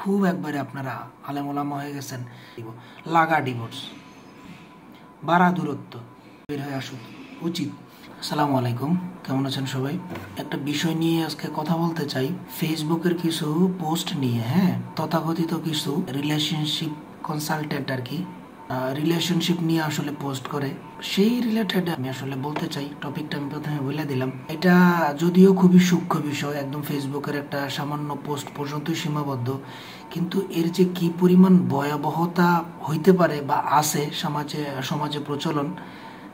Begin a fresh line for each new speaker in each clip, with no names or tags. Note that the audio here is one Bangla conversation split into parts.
খুব একবারে আপনারা আলেম ওলামা হয়ে গেছেন, লাগা ডিভোর্স, বাড়া দূরত্ব, বের হয়ে আসুন উচিত। আসসালামু আলাইকুম, কেমন আছেন সবাই? একটা বিষয় নিয়ে আজকে কথা বলতে চাই, ফেসবুকের কিছু পোস্ট নিয়ে। তথাকথিত কিছু রিলেশনশিপ কনসালটেন্ট আর কি, রিলেশনশিপ নিয়ে আসলে পোস্ট করে, সেই রিলেটেড আমি আসলে বলতে চাই। টপিকটা আমি প্রথমে বলে দিলাম, এটা যদিও খুবই সূক্ষ্ম বিষয়, একদম ফেসবুকের একটা সামান্য পোস্ট পর্যন্তই সীমাবদ্ধ, কিন্তু এর যে কি পরিমাণ ভয়াবহতা হইতে পারে বা আছে সমাজে প্রচলন,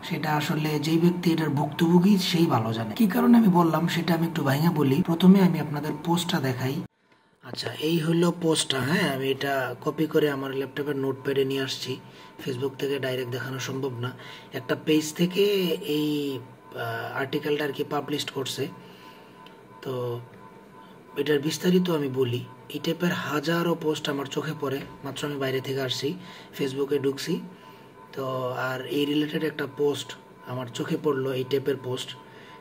সেটা আসলে যেই ব্যক্তি এটার ভুক্তভোগী সেই ভালো জানে। কি কারণে আমি বললাম সেটা আমি একটু ভাঙা বলি। প্রথমে আমি আপনাদের পোস্টটা দেখাই। আচ্ছা, এই হলো পোস্টটা। আমি এটা কপি করে আমার ল্যাপটপের নোটপ্যাডে নিয়ে আসছি। ফেসবুক থেকে ডাইরেক্ট দেখানো সম্ভব না, একটা পেজ থেকে এই আর্টিকেলটা আর কি পাবলিশ করছে। তো এটার বিস্তারিত আমি বলি। এই টাইপের হাজারো পোস্ট আমার চোখে পড়ে, মাত্র আমি বাইরে থেকে আসছি, ফেসবুকে ঢুকছি তো, আর এই রিলেটেড একটা পোস্ট আমার চোখে পড়লো, এই টাইপের পোস্ট,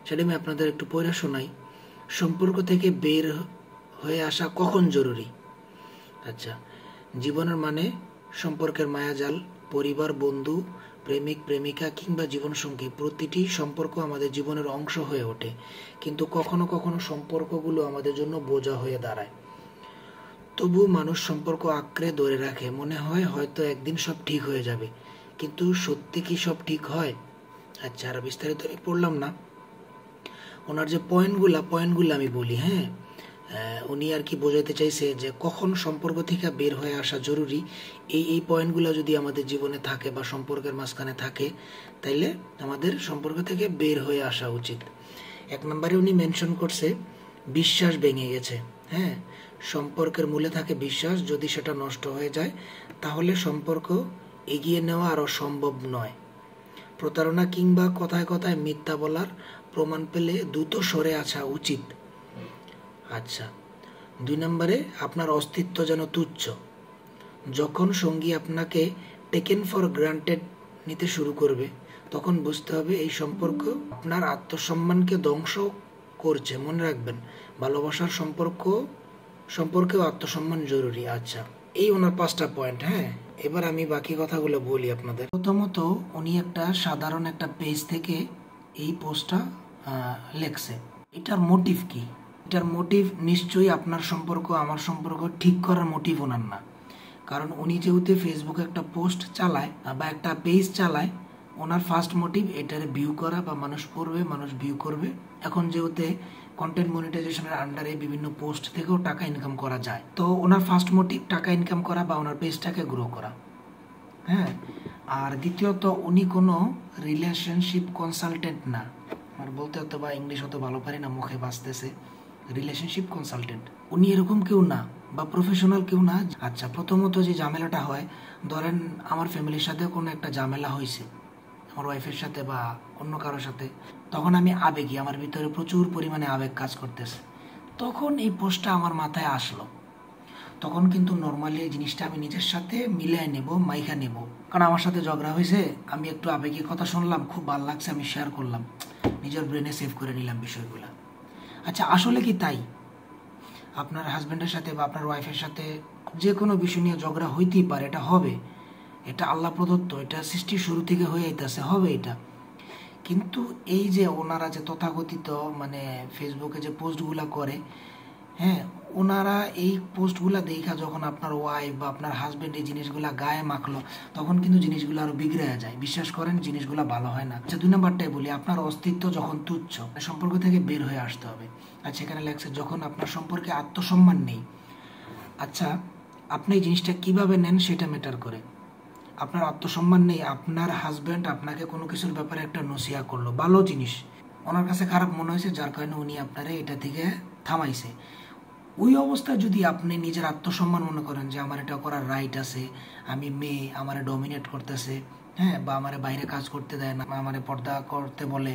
সেটা আমি আপনাদের একটু পড়ে শোনাই। সম্পর্ক থেকে বের হয়ে আসা কখন জরুরি? আচ্ছা, জীবনের মানে সম্পর্কের মায়াজাল, পরিবার, বন্ধু, প্রেমিক প্রেমিকা কিংবা জীবনসঙ্গী, প্রতিটি সম্পর্ক আমাদের জীবনের অংশ হয়ে ওঠে, কিন্তু কখনো কখনো সম্পর্কগুলো আমাদের জন্য বোঝা হয়ে দাঁড়ায়। তবু মানুষ সম্পর্ক আঁকড়ে ধরে রাখে, মনে হয় হয়তো একদিন সব ঠিক হয়ে যাবে, কিন্তু সত্যি কি সব ঠিক হয়? আচ্ছা, আর বিস্তারিত আমি পড়লাম না, ওনার যে পয়েন্টগুলো আমি বলি। উনি আর কি বোঝাতে চাইছে যে কখন সম্পর্ক থেকে বের হয়ে আসা জরুরি। এই পয়েন্টগুলো যদি আমাদের জীবনে থাকে বা সম্পর্কের মাঝখানে থাকে, তাইলে আমাদের সম্পর্ক থেকে বের হয়ে আসা উচিত। 1 নম্বরে উনি মেনশন করছে, বিশ্বাস ভেঙে গেছে। সম্পর্কের মূলে থাকে বিশ্বাস, যদি সেটা নষ্ট হয়ে যায় তাহলে সম্পর্ক এগিয়ে নেওয়া আরও সম্ভব নয়। প্রতারণা কিংবা কথায় কথায় মিথ্যা বলার প্রমাণ পেলে দ্রুত সরে আসা উচিত। আচ্ছা, 2 নম্বরে, আপনার অস্তিত্ব যেন তুচ্ছ। যখন সঙ্গী আপনাকে টেকেন ফর গ্রান্টেড নিতে শুরু করবে, তখন বুঝতে হবে এই সম্পর্ক আপনার আত্মসম্মানকে ধ্বংস করছে। মনে রাখবেন, ভালোবাসার সম্পর্কেও আত্মসম্মান জরুরি। আচ্ছা, এই ওনার 5টা পয়েন্ট। এবার আমি বাকি কথাগুলো বলি আপনাদের। প্রথমত, উনি একটা সাধারণ একটা পেজ থেকে এই পোস্টটা লেখছে। এটার মোটিভ কি? এটার মোটিভ নিশ্চয়ই আপনার সম্পর্ক আমার সম্পর্ক ঠিক করার মোটিভ ওনার না, কারণ উনি যেহেতু ফেসবুকে একটা পোস্ট চালায় বা একটা পেজ চালায়, ওনার ফার্স্ট মোটিভ এটারে ভিউ করা, বা মানুষ পড়বে, মানুষ ভিউ করবে। এখন যেহেতু কন্টেন্ট মনিটাইজেশনের আন্ডারে বিভিন্ন পোস্ট থেকেও টাকা ইনকাম করা যায়, তো ওনার ফার্স্ট মোটিভ টাকা ইনকাম করা বা ওনার পেজটাকে গ্রো করা। আর দ্বিতীয়ত, উনি কোনো রিলেশনশিপ কনসালটেন্ট না। আর বলতে হতো বা ইংলিশ হতো ভালো পারি না, মুখে বাঁচতেছে, রিলেশনশিপ কনসালটেন্ট উনি এরকম কেউ না, বা প্রফেশনাল কেউ না। আচ্ছা, প্রথমত যে ঝামেলাটা হয়, ধরেন আমার ফ্যামিলির সাথে কোনো একটা ঝামেলা হয়েছে, আমার ওয়াইফের সাথে বা অন্য কারোর সাথে, তখন আমি আবেগী, আমার ভিতরে প্রচুর পরিমাণে আবেগ কাজ করতেছে, তখন এই পোস্টটা আমার মাথায় আসলো। তখন কিন্তু নর্মালি এই জিনিসটা আমি নিজের সাথে মিলিয়ে নেব, মাইখা নেব, কারণ আমার সাথে ঝগড়া হয়েছে, আমি একটু আবেগী কথা শুনলাম, খুব ভালো লাগছে, আমি শেয়ার করলাম, নিজের ব্রেনে সেভ করে নিলাম বিষয়গুলো। আচ্ছা, আসলে কি তাই? আপনার হাজব্যান্ডের সাথে বা আপনার ওয়াইফের সাথে যে কোনো বিষয় নিয়ে ঝগড়া হইতেই পারে, এটা হবে, এটা আল্লাহ প্রদত্ত, এটা সৃষ্টির শুরু থেকে হয়ে আইতেছে, হবে এটা। কিন্তু এই যে ওনারা যে তথাকথিত মানে ফেসবুকে যে পোস্টগুলা করে, ওনারা এই পোস্টগুলা দেখা যখন আপনার ওয়াইফ বা আপনার হাজব্যান্ড এই জিনিসগুলা গায়ে মাখলো, তখন কিন্তু জিনিসগুলো আরো বিগড়ে যায়। বিশ্বাস করেন, জিনিসগুলো ভালো হয় না। আচ্ছা, 2 নম্বরটাই বলি, আপনার অস্তিত্ব যখন তুচ্ছ, সম্পর্ক থেকে বের হয়ে আসতে হবে। আচ্ছা, এখানে লেখছে যখন আপনার সম্পর্কে আত্মসম্মান নেই। আচ্ছা, আপনি এই জিনিসটা কিভাবে নেন সেটা ম্যাটার করে। আপনার আত্মসম্মান নেই, আপনার হাজব্যান্ড আপনাকে কোনো কিছুর ব্যাপারে একটা নসিহা করলো, ভালো জিনিস, ওনার কাছে খারাপ মনে হয়েছে, যার কারণে উনি আপনারা এটা থেকে থামাইছে। ওই অবস্থায় যদি আপনি নিজের আত্মসম্মান মনে করেন যে আমার এটা করার রাইট আছে, আমি মেয়ে, আমারে ডমিনেট করতেছে, বা আমারে বাইরে কাজ করতে দেয় না, আমারে পর্দা করতে বলে,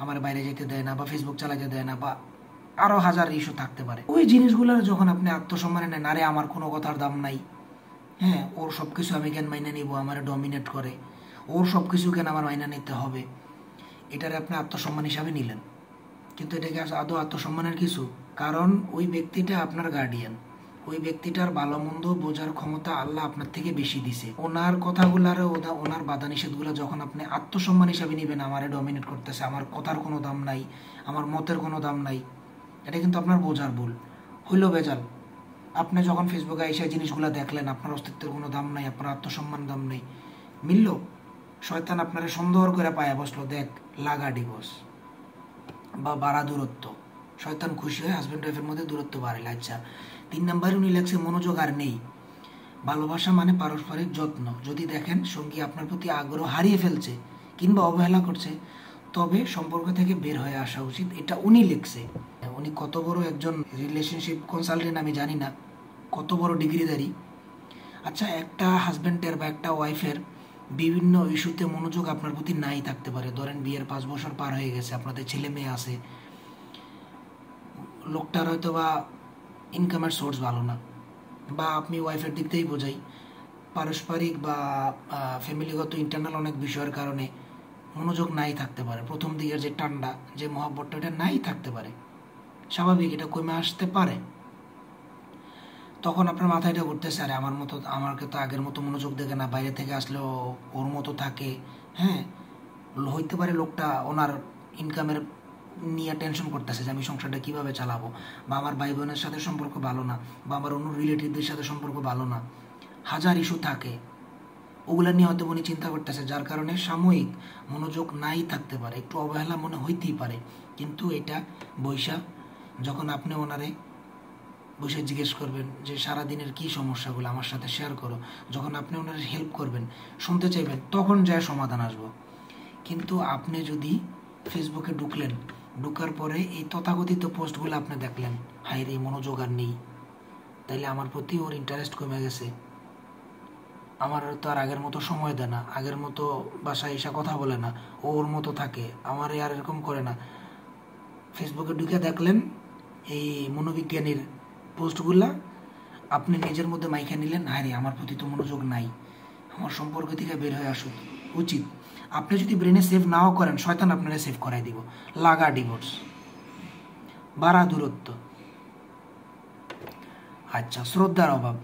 আমার বাইরে যেতে দেয় না, বা ফেসবুক চালাতে দেয় না, বা আরো হাজার ইস্যু থাকতে পারে, ওই জিনিসগুলোর যখন আপনি আত্মসম্মানে নেন, আরে আমার কোনো কথার দাম নাই, ওর সবকিছু আমি কেন মাইনে নিব, আমার ডমিনেট করে, ওর সবকিছু কেন আমার মাইনা নিতে হবে, এটারে আপনি আত্মসম্মান হিসাবে নিলেন, কিন্তু এটাকে আদৌ আত্মসম্মানের কিছু? কারণ ওই ব্যক্তিটা আপনার গার্ডিয়ান, ওই ব্যক্তিটার ভালো মন্দ বোঝার ক্ষমতা আল্লাহ আপনার থেকে বেশি দিছে। ওনার কথাগুলার ওনার বাধা নিষেধগুলো যখন আপনি আত্মসম্মান হিসাবে নেবেন, আমারে ডমিনেট করতেছে, আমার কথার কোনো দাম নাই, আমার মতের কোনো দাম নাই, এটা কিন্তু আপনার বোঝার ভুল হইল বেজাল। আপনি যখন ফেসবুকে এসে জিনিসগুলো দেখলেন, আপনার অস্তিত্বের কোনো দাম নাই, আপনার আত্মসম্মান দাম নেই, মিলল, শয়তান আপনারা সুন্দর করে পায়া বসলো, দেখ লাগা ডিভোর্স বা বাড়া দূরত্ব। শয়তান খুশি হয়ে হাজব্যান্ড ওয়াইফের মধ্যে দূরত্ব বাড়াইল। আচ্ছা, 3 নম্বরে উনি লেখছে মনোযোগ আর নেই। ভালোবাসা মানে পারস্পরিক যত্ন। যদি দেখেন সঙ্গী আপনার প্রতি আগ্রহ হারিয়ে ফেলছে কিংবা অবহেলা করছে, তবে সম্পর্ক থেকে বের হয়ে আসা উচিত। এটা উনি লিখছে। উনি কত বড় একজন রিলেশনশিপ কনসালটেন্ট আমি জানি না, কত বড় ডিগ্রিধারী। আচ্ছা, একটা হাজব্যান্ডের বা একটা ওয়াইফের বিভিন্ন ইস্যুতে মনোযোগ আপনার প্রতি নাই থাকতে পারে। ধরেন বিয়ের 5 বছর পার হয়ে গেছে, আপনাদের ছেলে মেয়ে আছে, লোকটার হয়তো বা ইনকামের সোর্স ভালো না, বা আপনি ওয়াইফের দিক থেকেই বোঝাই, পারস্পরিক বা ফ্যামিলিগত ইন্টারনাল অনেক বিষয়ের কারণে মনোযোগ নাই থাকতে পারে। প্রথম দিকের যে টান্ডা, যে মহাব্বতটা, এটা নাই থাকতে পারে, স্বাভাবিক, এটা কমে আসতে পারে। তখন আপনার মাথায় এটা ঘুরতেছে, আরে আমাকে তো আগের মতো মনোযোগ দেখে না, বাইরে থেকে আসলেও ওর মতো থাকে। হ্যাঁ, হইতে পারে লোকটা ওনার ইনকামের নিয়ে টেনশন করতেছে যে আমি সংসারটা কীভাবে চালাবো, বা আমার ভাই বোনের সাথে সম্পর্ক ভালো না, বা আমার অন্য রিলেটিভদের সাথে সম্পর্ক ভালো না, হাজার ইস্যু থাকে, ওগুলা নিয়ে হয়তো উনি চিন্তা করতেছে, যার কারণে সাময়িক মনোযোগ নাই থাকতে পারে, একটু অবহেলা মনে হইতেই পারে। কিন্তু এটা বৈশা যখন আপনি ওনারে বসে জিজ্ঞেস করবেন যে সারাদিনের কী সমস্যাগুলো আমার সাথে শেয়ার করো, যখন আপনি ওনার হেল্প করবেন, শুনতে চাইবেন, তখন যায় সমাধান আসবো। কিন্তু আপনি যদি ফেসবুকে ঢুকার পরে এই তথাকথিত পোস্টগুলো আপনি দেখলেন, হাই রে মনোযোগ আর নেই, তাইলে আমার প্রতি ওর ইন্টারেস্ট কমে গেছে, আমার তো আর আগের মতো সময় দেয় না, আগের মতো বাসায় এসে কথা বলে না, ওর মতো থাকে, আমার আর এরকম করে না। ফেসবুকে ঢুকে দেখলেন এই মনোবিজ্ঞানীর পোস্টগুলা, আপনি নিজের মধ্যে মাইখা নিলেন, হায় রে আমার প্রতি তো মনোযোগ নাই, আমার সম্পর্ক থেকে বের হয়ে আসা উচিত। আপনি যদি ব্রেনে সেভ নাও করেন, শয়তান আপনারা সেভ করাই দিব। লাগা ডিভোর্স, বাড়া দূরত্ব। আচ্ছা, শ্রদ্ধার অভাব,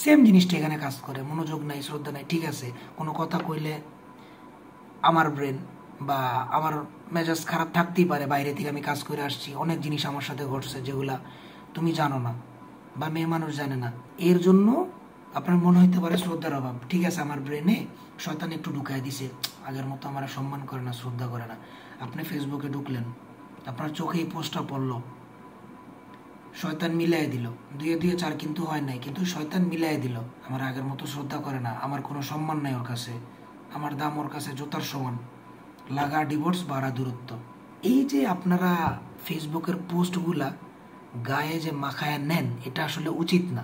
সেম জিনিসটা এখানে কাজ করে। মনোযোগ নাই, শ্রদ্ধা নাই, ঠিক আছে, কোনো কথা কইলে আমার ব্রেন বা আমার মেজাজ খারাপ থাকতেই পারে, বাইরে থেকে আমি কাজ করে আসছি, অনেক জিনিস আমার সাথে ঘটছে যেগুলা তুমি জানো না বা মেয়ে মানুষ জানে না, এর জন্য আপনার মনে হইতে পারে শ্রদ্ধার অভাব। ঠিক আছে, আমার ব্রেনে শয়তান একটু ঢুকাই দিছে, আগের মতো আমার সম্মান করে না, শ্রদ্ধা করে না। আপনি ফেসবুকে ঢুকলেন, আপনার চোখে এই পোস্টটা পড়লো, শয়তান মিলাই দিল, 2 2 4 কিন্তু হয় নাই, কিন্তু শয়তান মিলাই দিল, আমার আগের মতো শ্রদ্ধা করে না, আমার কোনো সম্মান নাই ওর কাছে, আমার দাম ওর কাছে জোতার সমান। লাগা ডিভোর্স, বাড়া দূরত্ব। এই যে আপনারা ফেসবুকের পোস্টগুলা গায়ে যে মাখায়া নেন, এটা আসলে উচিত না।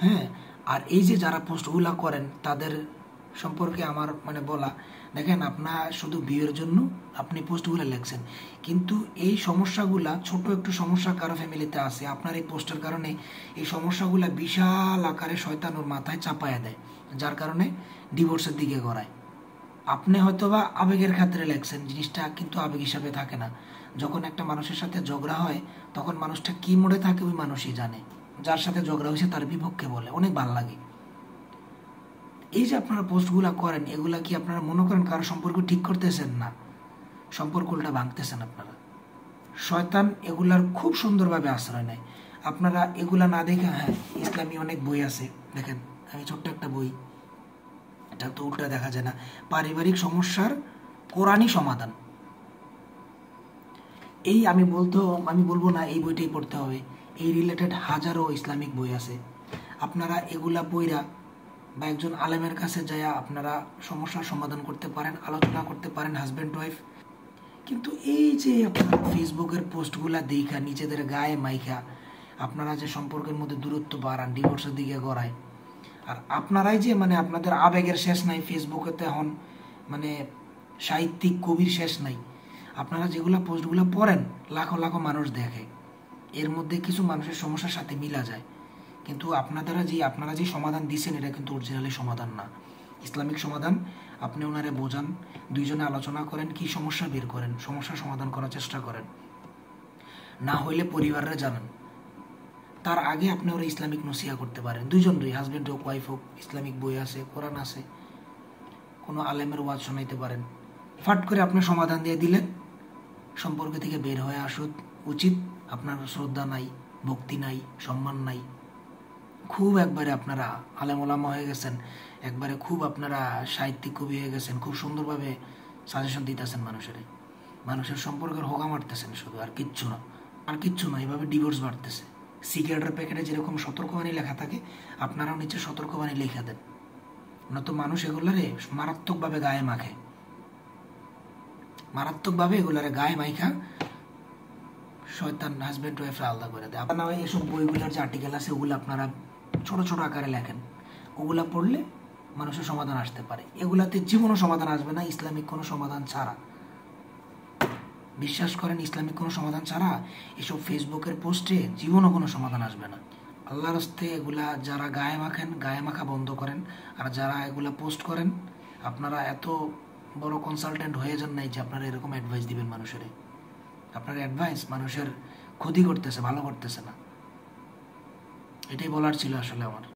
হ্যাঁ, আর এই যে যারা পোস্টগুলা করেন তাদের সম্পর্কে আমার বলা, দেখেন আপনার শুধু বিয়ের জন্য আপনি পোস্টগুলো লেখছেন, কিন্তু এই সমস্যাগুলা, ছোট একটু সমস্যা কারো ফ্যামিলিতে আছে, আপনার এই পোস্টের কারণে এই সমস্যাগুলা বিশাল আকারে শয়তান ওর মাথায় চাপায়া দেয়, যার কারণে ডিভোর্সের দিকে গড়ায়। আপনি হয়তোবা আবেগের ক্ষেত্রে লেখছেন, জিনিসটা কিন্তু আবেগ হিসাবে থাকে না। যখন একটা মানুষের সাথে ঝগড়া হয়, তখন মানুষটা কি মোড়ে থাকে ওই মানুষই জানে, যার সাথে ঝগড়া হয়েছে তার বিপক্ষে বলে, অনেক ভালো লাগে। এই যে আপনারা পোস্টগুলা করেন, এগুলা কি আপনারা মনে করেন কারো সম্পর্ক ঠিক করতেছেন? না, সম্পর্কটা ভাঙতেছেন আপনারা। শয়তান এগুলার খুব সুন্দরভাবে আশ্রয় নেয়। আপনারা এগুলা না দেখে, হ্যাঁ ইসলামী অনেক বই আছে, দেখেন আমি ছোট্ট একটা বই, এটা তো উল্টা দেখা যায় না, পারিবারিক সমস্যার কোরআনী সমাধান। এই আমি বলবো না এই বইটাই পড়তে হবে, এই রিলেটেড হাজারো ইসলামিক বই আছে। আপনারা এগুলা বইরা বা একজন আলেমের কাছে যায় আপনারা সমস্যার সমাধান করতে পারেন, আলোচনা করতে পারেন হাজব্যান্ড ওয়াইফ। কিন্তু এই যে আপনারা ফেসবুকের পোস্টগুলা দেখা নিজেদের গায়ে মাইখা আপনারা যে সম্পর্কের মধ্যে দূরত্ব বাড়ান, ডিভোর্সের দিকে গড়ায়, আর আপনারাই যে আপনাদের আবেগের শেষ নাই, ফেসবুকেতে এখন সাহিত্যিক কবির শেষ নাই। আপনারা যেগুলো পোস্টগুলো পড়েন, লাখো লাখো মানুষ দেখে, এর মধ্যে কিছু মানুষের সমস্যার সাথে মিলা যায়, কিন্তু আপনারা যে সমাধান দিচ্ছেন এটা কিন্তু অরিজিনালি সমাধান না, ইসলামিক সমাধান। আপনি ওনারে বোঝান, দুইজনে আলোচনা করেন, কি সমস্যা বের করেন, সমস্যার সমাধান করার চেষ্টা করেন, না হইলে পরিবারে জানান। তার আগে আপনি ওরা ইসলামিক নসিহা করতে পারেন, দুজনেরই, হাজব্যান্ড হোক ওয়াইফ হোক। ইসলামিক বই আছে, কোরআন আছে, কোনো আলেমের ওয়াজ শোনাইতে পারেন। ফাট করে আপনি সমাধান দিয়ে দিলেন, সম্পর্ক থেকে বের হয়ে আসুন উচিত। আপনার শ্রদ্ধা নাই, ভক্তি নাই, সম্মান নাই, খুব একবারে আপনারা আলেম ওলামা হয়ে গেছেন, একবারে খুব আপনারা সাহিত্যিক কবি হয়ে গেছেন, খুব সুন্দরভাবে সাজেশন দিতেছেন মানুষের সম্পর্কের হোগা মারতেছেন শুধু, আর কিচ্ছু না, আর কিচ্ছু না। এভাবে ডিভোর্স বাড়তেছে। সিগারেটের প্যাকেটে যেরকম সতর্কবাণী লেখা থাকে, আপনারাও নিচে সতর্কবাণী লেখা দেন, নয়তো মানুষ এগুলারে মারাত্মকভাবে গায়ে মাখে, মারাত্মকভাবে এগুলারে গায়ে মাইখা শয়তান হাজব্যান্ড ওয়াইফ আলাদা করে দেয়। আপনার এসব বইগুলোর যে আর্টিকেল আছে ওগুলো আপনারা ছোট ছোট আকারে লেখেন, ওগুলা পড়লে মানুষের সমাধান আসতে পারে। এগুলাতে জীবনও সমাধান আসবে না ইসলামিক কোনো সমাধান ছাড়া। বিশ্বাস করেন, ইসলামিক কোনো সমাধান ছাড়া এসব ফেসবুকের পোস্টে জীবনও কোনো সমাধান আসবে না। আল্লাহর হস্তে এগুলা যারা গায়ে মাখেন, গায়ে মাখা বন্ধ করেন। আর যারা এগুলা পোস্ট করেন, আপনারা এত বড় কনসালটেন্ট হয়ে যান নাই যে আপনারা এরকম অ্যাডভাইস দিবেন মানুষের। আপনার অ্যাডভাইস মানুষের ক্ষতি করতেছে, ভালো করতেছে না। এটাই বলার ছিল আসলে আমার।